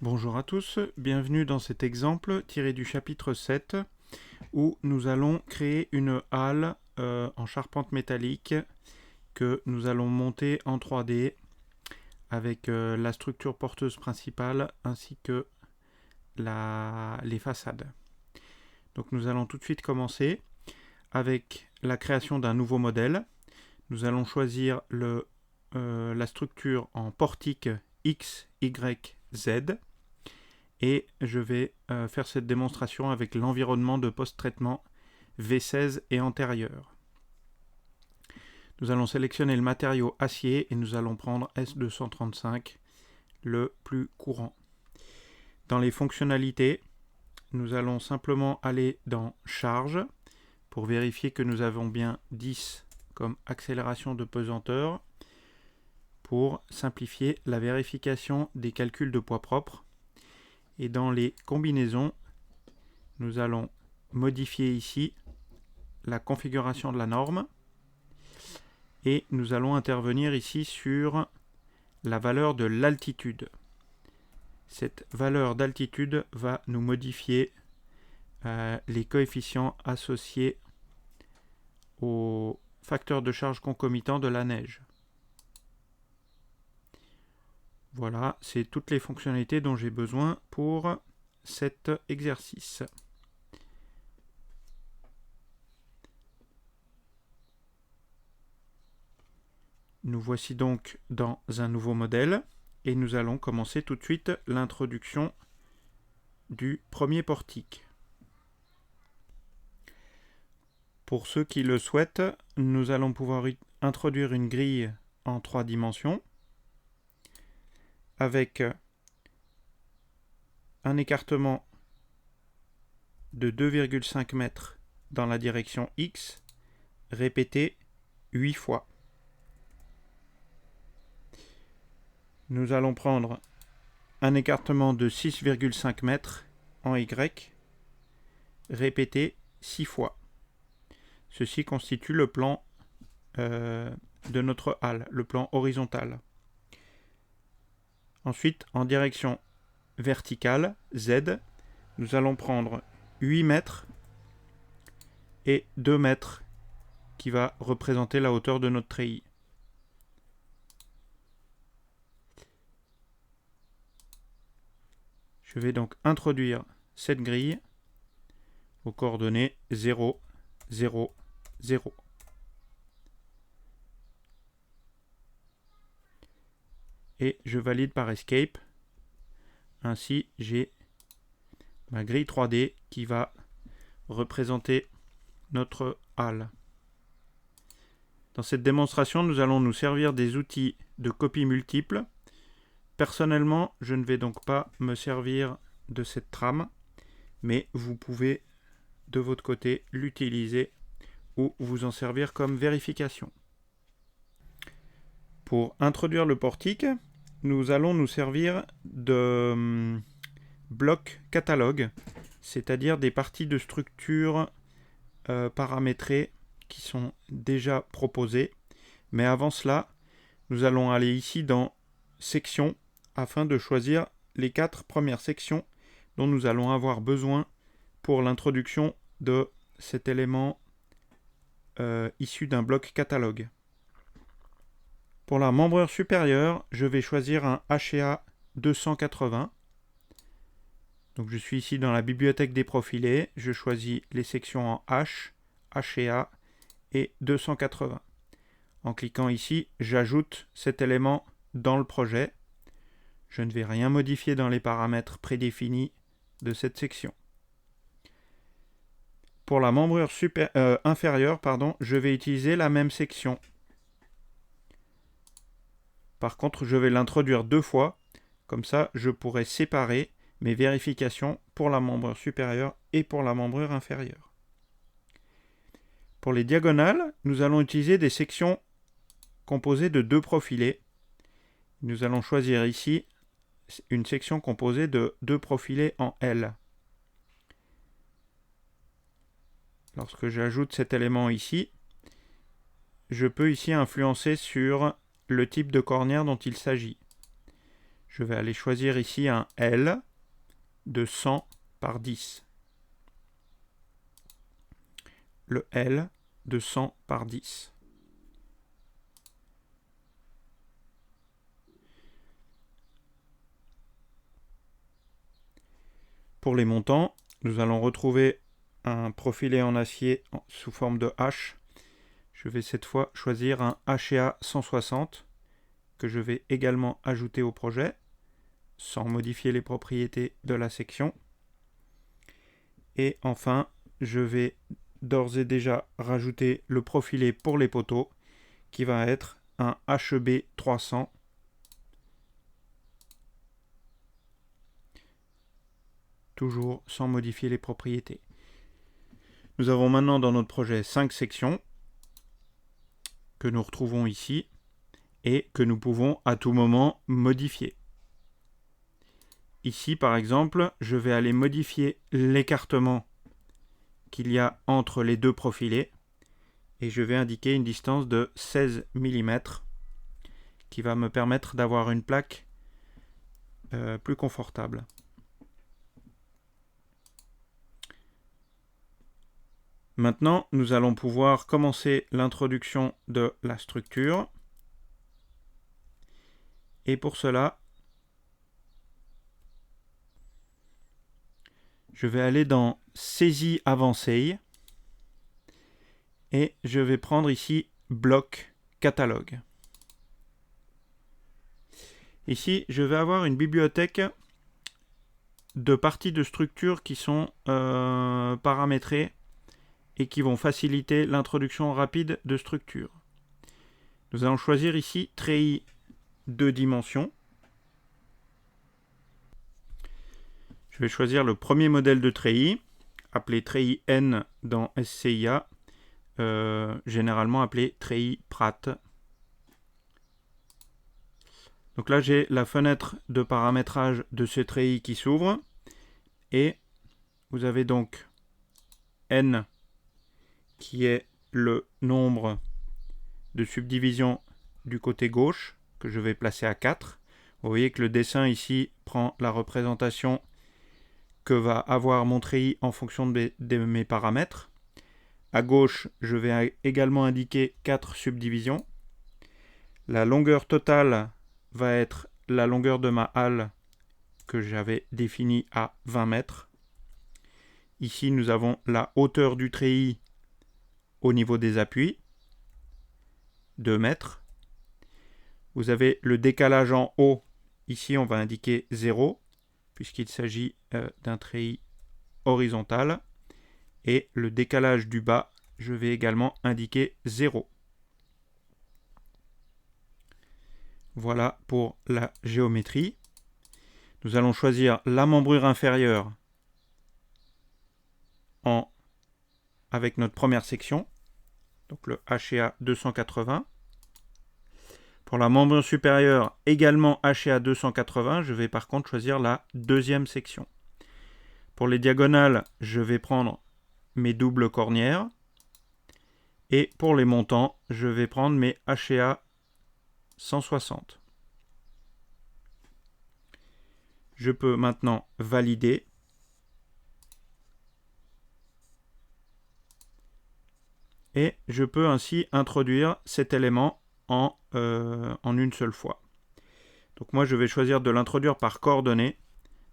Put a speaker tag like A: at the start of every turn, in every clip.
A: Bonjour à tous, bienvenue dans cet exemple tiré du chapitre 7 où nous allons créer une halle en charpente métallique que nous allons monter en 3D avec la structure porteuse principale ainsi que les façades. Donc nous allons tout de suite commencer avec la création d'un nouveau modèle. Nous allons choisir la structure en portique X, Y, Z. Et je vais faire cette démonstration avec l'environnement de post-traitement V16 et antérieur. Nous allons sélectionner le matériau acier et nous allons prendre S235, le plus courant. Dans les fonctionnalités, nous allons simplement aller dans Charge pour vérifier que nous avons bien 10 comme accélération de pesanteur pour simplifier la vérification des calculs de poids propre. Et dans les combinaisons, nous allons modifier ici la configuration de la norme et nous allons intervenir ici sur la valeur de l'altitude. Cette valeur d'altitude va nous modifier les coefficients associés au facteur de charge concomitant de la neige. Voilà, c'est toutes les fonctionnalités dont j'ai besoin pour cet exercice. Nous voici donc dans un nouveau modèle et nous allons commencer tout de suite l'introduction du premier portique. Pour ceux qui le souhaitent, nous allons pouvoir introduire une grille en 3 dimensions avec un écartement de 2,5 mètres dans la direction X, répété 8 fois. Nous allons prendre un écartement de 6,5 mètres en Y, répété 6 fois. Ceci constitue le plan de notre halle, le plan horizontal. Ensuite, en direction verticale, Z, nous allons prendre 8 mètres et 2 mètres qui va représenter la hauteur de notre treillis. Je vais donc introduire cette grille aux coordonnées 0, 0, 0. Et je valide par Escape. Ainsi, j'ai ma grille 3D qui va représenter notre halle. Dans cette démonstration, nous allons nous servir des outils de copie multiple. Personnellement, je ne vais donc pas me servir de cette trame, mais vous pouvez de votre côté l'utiliser ou vous en servir comme vérification. Pour introduire le portique, nous allons nous servir de blocs catalogue, c'est-à-dire des parties de structure paramétrées qui sont déjà proposées. Mais avant cela, nous allons aller ici dans Sections afin de choisir les 4 premières sections dont nous allons avoir besoin pour l'introduction de cet élément issu d'un bloc catalogue. Pour la membrure supérieure, je vais choisir un HA 280. Donc je suis ici dans la bibliothèque des profilés, je choisis les sections en H, HA et 280. En cliquant ici, j'ajoute cet élément dans le projet. Je ne vais rien modifier dans les paramètres prédéfinis de cette section. Pour la membrure inférieure, je vais utiliser la même section. Par contre, je vais l'introduire 2 fois. Comme ça, je pourrai séparer mes vérifications pour la membrure supérieure et pour la membrure inférieure. Pour les diagonales, nous allons utiliser des sections composées de 2 profilés. Nous allons choisir ici une section composée de 2 profilés en L. Lorsque j'ajoute cet élément ici, je peux ici influencer sur le type de cornière dont il s'agit. je vais aller choisir ici un L de 100 par 10. Le L de 100 par 10. Pour les montants, nous allons retrouver un profilé en acier sous forme de H. Je vais cette fois choisir un HA 160 que je vais également ajouter au projet sans modifier les propriétés de la section. Et enfin, je vais d'ores et déjà rajouter le profilé pour les poteaux qui va être un HB 300. Toujours sans modifier les propriétés. Nous avons maintenant dans notre projet 5 sections que nous retrouvons ici et que nous pouvons à tout moment modifier. Ici, par exemple, je vais aller modifier l'écartement qu'il y a entre les deux profilés et je vais indiquer une distance de 16 mm qui va me permettre d'avoir une plaque plus confortable. Maintenant, nous allons pouvoir commencer l'introduction de la structure. Et pour cela, je vais aller dans Saisie avancée et je vais prendre ici Bloc catalogue. Ici, je vais avoir une bibliothèque de parties de structure qui sont paramétrées et qui vont faciliter l'introduction rapide de structure. Nous allons choisir ici treillis 2 dimensions. Je vais choisir le premier modèle de treillis, appelé treillis N dans SCIA, généralement appelé treillis Pratt. Donc là, j'ai la fenêtre de paramétrage de ce treillis qui s'ouvre. Et vous avez donc N qui est le nombre de subdivisions du côté gauche que je vais placer à 4. Vous voyez que le dessin ici prend la représentation que va avoir mon treillis en fonction de mes paramètres. À gauche, je vais également indiquer 4 subdivisions. La longueur totale va être la longueur de ma halle que j'avais définie à 20 mètres. Ici, nous avons la hauteur du treillis au niveau des appuis, 2 mètres. Vous avez le décalage en haut. Ici, on va indiquer 0, puisqu'il s'agit d'un treillis horizontal. Et le décalage du bas, je vais également indiquer 0. Voilà pour la géométrie. Nous allons choisir la membrure inférieure avec notre première section, donc le HA 280. Pour la membrure supérieure, également HA 280, je vais par contre choisir la deuxième section. Pour les diagonales, je vais prendre mes doubles cornières. Et pour les montants, je vais prendre mes HA 160. Je peux maintenant valider. Et je peux ainsi introduire cet élément en une seule fois. Donc moi, je vais choisir de l'introduire par coordonnées.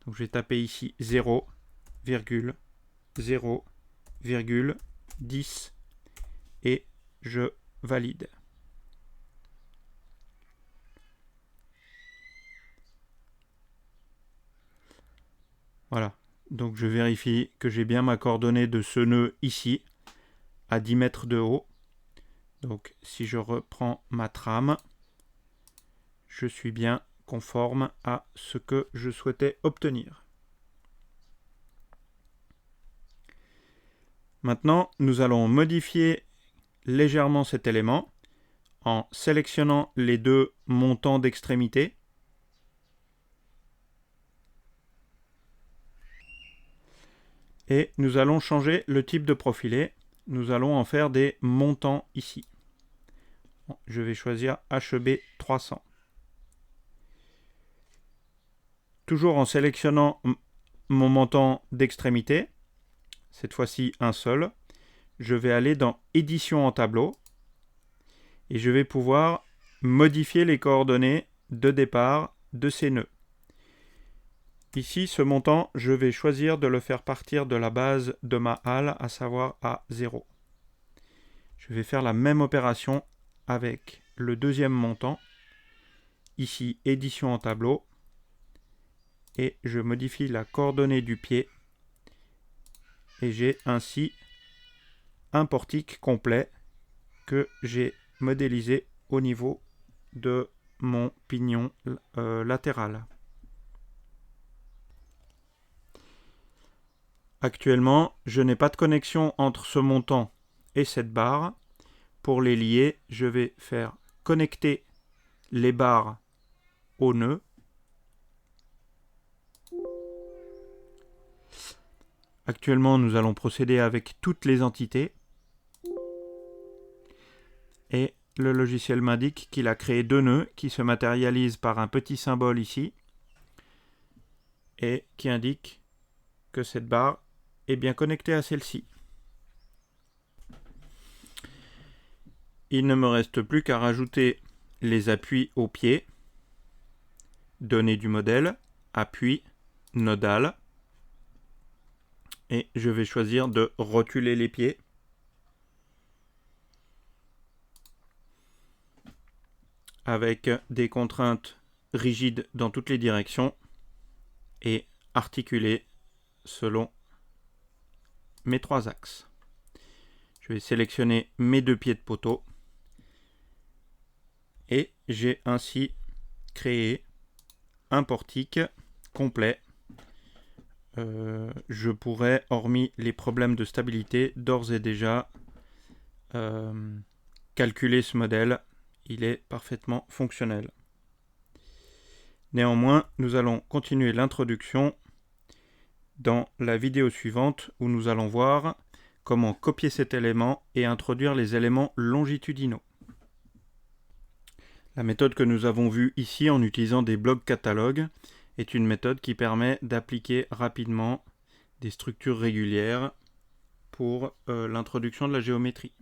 A: Donc je vais taper ici 0, 0, 10 et je valide. Voilà, donc je vérifie que j'ai bien ma coordonnée de ce nœud ici, à 10 mètres de haut. Donc si je reprends ma trame, je suis bien conforme à ce que je souhaitais obtenir. Maintenant, nous allons modifier légèrement cet élément en sélectionnant les deux montants d'extrémité. Et nous allons changer le type de profilé. Nous allons en faire des montants ici. Je vais choisir HB 300. toujours en sélectionnant mon montant d'extrémité, cette fois-ci un seul, je vais aller dans Édition en tableau et je vais pouvoir modifier les coordonnées de départ de ces nœuds. Ici, ce montant, je vais choisir de le faire partir de la base de ma halle, à savoir à 0. Je vais faire la même opération avec le deuxième montant. Ici, Édition en tableau. Et je modifie la coordonnée du pied. Et j'ai ainsi un portique complet que j'ai modélisé au niveau de mon pignon latéral. Actuellement, je n'ai pas de connexion entre ce montant et cette barre. Pour les lier, je vais faire connecter les barres au nœud. Actuellement, nous allons procéder avec toutes les entités. Et le logiciel m'indique qu'il a créé 2 nœuds qui se matérialisent par un petit symbole ici et qui indique que cette barre est bien connectée à celle-ci. Il ne me reste plus qu'à rajouter les appuis au pied, données du modèle, appui, nodal, et je vais choisir de rotuler les pieds. Avec des contraintes rigides dans toutes les directions et articulées selon mes 3 axes. Je vais sélectionner mes 2 pieds de poteau et j'ai ainsi créé un portique complet. Je pourrais, hormis les problèmes de stabilité, d'ores et déjà calculer ce modèle. Il est parfaitement fonctionnel. Néanmoins, nous allons continuer l'introduction dans la vidéo suivante où nous allons voir comment copier cet élément et introduire les éléments longitudinaux. La méthode que nous avons vue ici en utilisant des blocs catalogues est une méthode qui permet d'appliquer rapidement des structures régulières pour l'introduction de la géométrie.